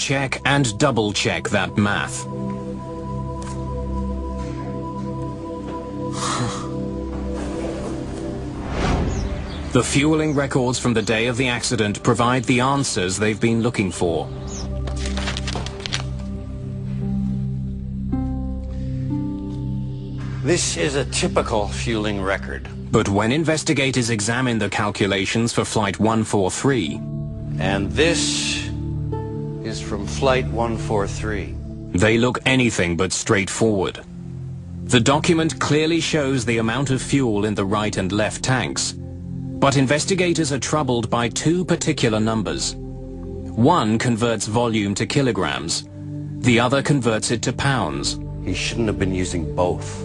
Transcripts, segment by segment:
check and double-check that math. The fueling records from the day of the accident provide the answers they've been looking for. This is a typical fueling record. But when investigators examine the calculations for Flight 143... And this is from Flight 143. They look anything but straightforward. The document clearly shows the amount of fuel in the right and left tanks. But investigators are troubled by two particular numbers. One converts volume to kilograms. The other converts it to pounds. He shouldn't have been using both.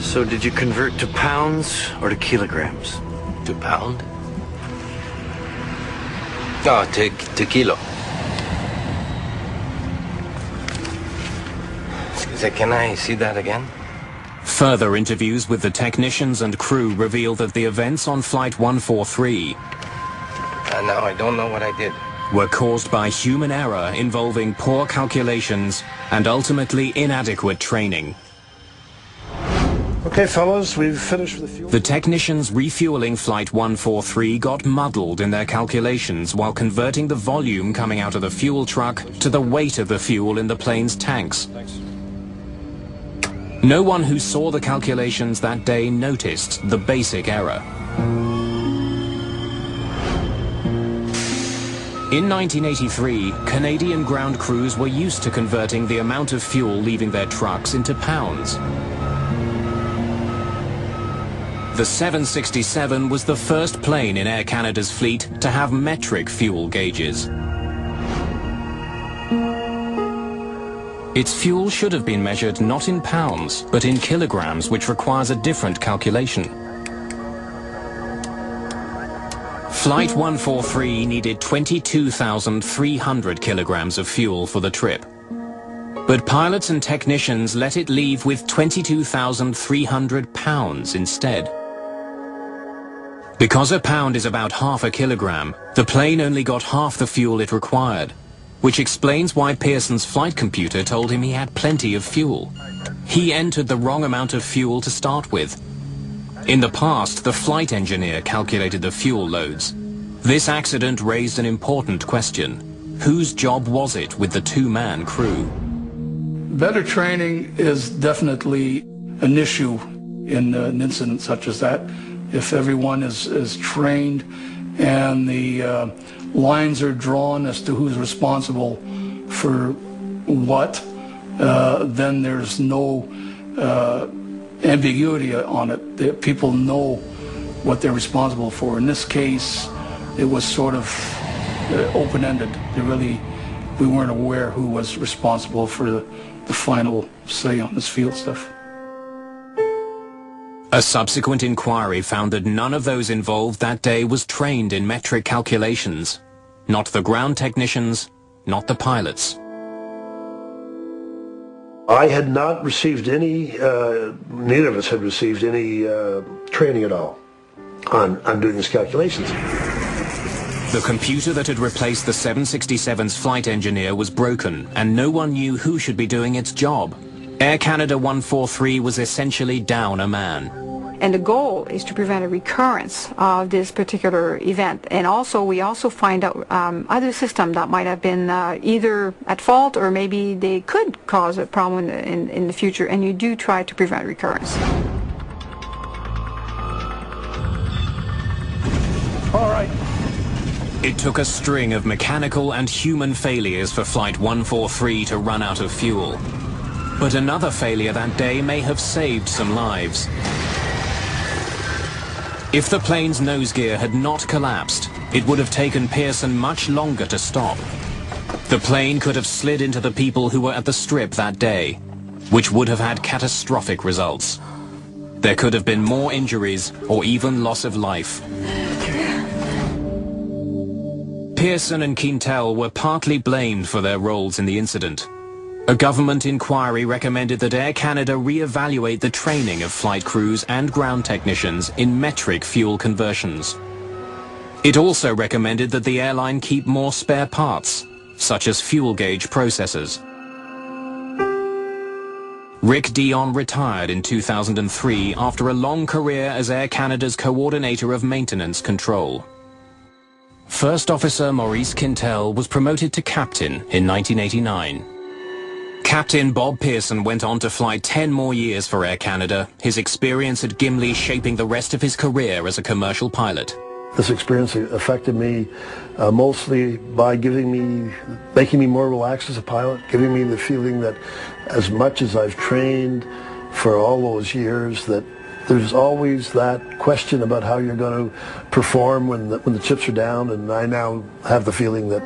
So did you convert to pounds or to kilograms? To pound? No, to kilo. Can I see that again? Further interviews with the technicians and crew reveal that the events on Flight 143 now I don't know what I did. were caused by human error involving poor calculations and ultimately inadequate training. Okay, fellows, we've finished with the fuel. The technicians refueling Flight 143 got muddled in their calculations while converting the volume coming out of the fuel truck to the weight of the fuel in the plane's tanks. No one who saw the calculations that day noticed the basic error. In 1983, Canadian ground crews were used to converting the amount of fuel leaving their trucks into pounds. The 767 was the first plane in Air Canada's fleet to have metric fuel gauges. Its fuel should have been measured not in pounds, but in kilograms, which requires a different calculation. Flight 143 needed 22,300 kilograms of fuel for the trip. But pilots and technicians let it leave with 22,300 pounds instead. Because a pound is about half a kilogram, the plane only got half the fuel it required, which explains why Pearson's flight computer told him he had plenty of fuel. He entered the wrong amount of fuel to start with. In the past, the flight engineer calculated the fuel loads. This accident raised an important question. Whose job was it with the two-man crew? Better training is definitely an issue in an incident such as that. If everyone is trained and the lines are drawn as to who's responsible for what, then there's no ambiguity on it. People know what they're responsible for. In this case, it was sort of open-ended. We weren't aware who was responsible for the final say on this field stuff. A subsequent inquiry found that none of those involved that day was trained in metric calculations. Not the ground technicians, not the pilots. I had not received any, neither of us had received any training at all on doing these calculations. The computer that had replaced the 767's flight engineer was broken, and no one knew who should be doing its job. Air Canada 143 was essentially down a man. And the goal is to prevent a recurrence of this particular event. And also, we also find out other systems that might have been either at fault or maybe they could cause a problem in the future. And you do try to prevent recurrence. All right. It took a string of mechanical and human failures for Flight 143 to run out of fuel. But another failure that day may have saved some lives. If the plane's nose gear had not collapsed, it would have taken Pearson much longer to stop. The plane could have slid into the people who were at the strip that day, which would have had catastrophic results. There could have been more injuries or even loss of life. Pearson and Quintel were partly blamed for their roles in the incident. A government inquiry recommended that Air Canada re-evaluate the training of flight crews and ground technicians in metric fuel conversions. It also recommended that the airline keep more spare parts, such as fuel gauge processors. Rick Dion retired in 2003 after a long career as Air Canada's coordinator of maintenance control. First Officer Maurice Quintel was promoted to captain in 1989. Captain Bob Pearson went on to fly 10 more years for Air Canada, his experience at Gimli shaping the rest of his career as a commercial pilot. This experience affected me mostly by making me more relaxed as a pilot, giving me the feeling that as much as I've trained for all those years, that there's always that question about how you're going to perform when the chips are down, and I now have the feeling that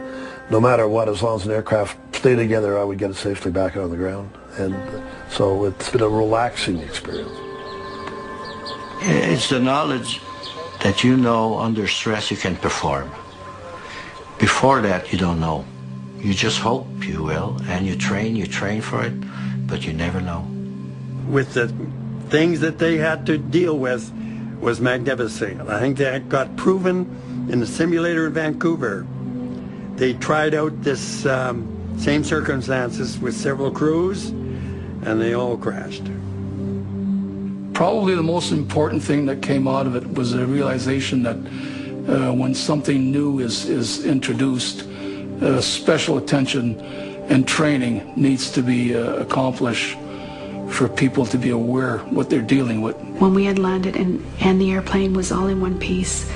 no matter what, as long as an aircraft stay together, I would get it safely back on the ground. And so it's been a relaxing experience. It's the knowledge that you know under stress you can perform. Before that, you don't know. You just hope you will, and you train for it, but you never know. With the things that they had to deal with was magnificent. I think that got proven in the simulator in Vancouver. They tried out this same circumstances with several crews, and they all crashed. Probably the most important thing that came out of it was a realization that when something new is introduced, special attention and training needs to be accomplished for people to be aware what they're dealing with. When we had landed and the airplane was all in one piece,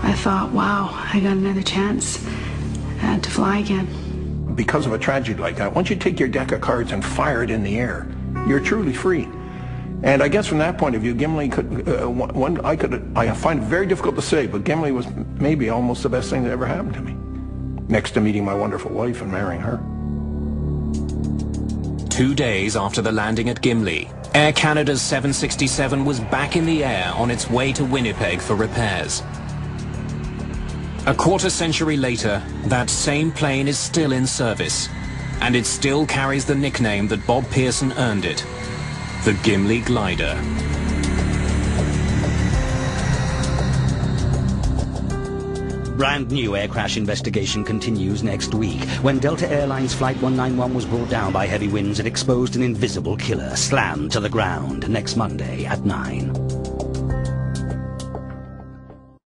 I thought, wow, I got another chance to fly again. Because of a tragedy like that, once you take your deck of cards and fire it in the air, you're truly free. And I guess from that point of view, Gimli could, I find it very difficult to say, but Gimli was maybe almost the best thing that ever happened to me, next to meeting my wonderful wife and marrying her. 2 days after the landing at Gimli, Air Canada's 767 was back in the air on its way to Winnipeg for repairs. A quarter century later, that same plane is still in service, and it still carries the nickname that Bob Pearson earned it, the Gimli Glider. Brand new air crash investigation continues next week when Delta Airlines Flight 191 was brought down by heavy winds and exposed an invisible killer slammed to the ground next Monday at 9.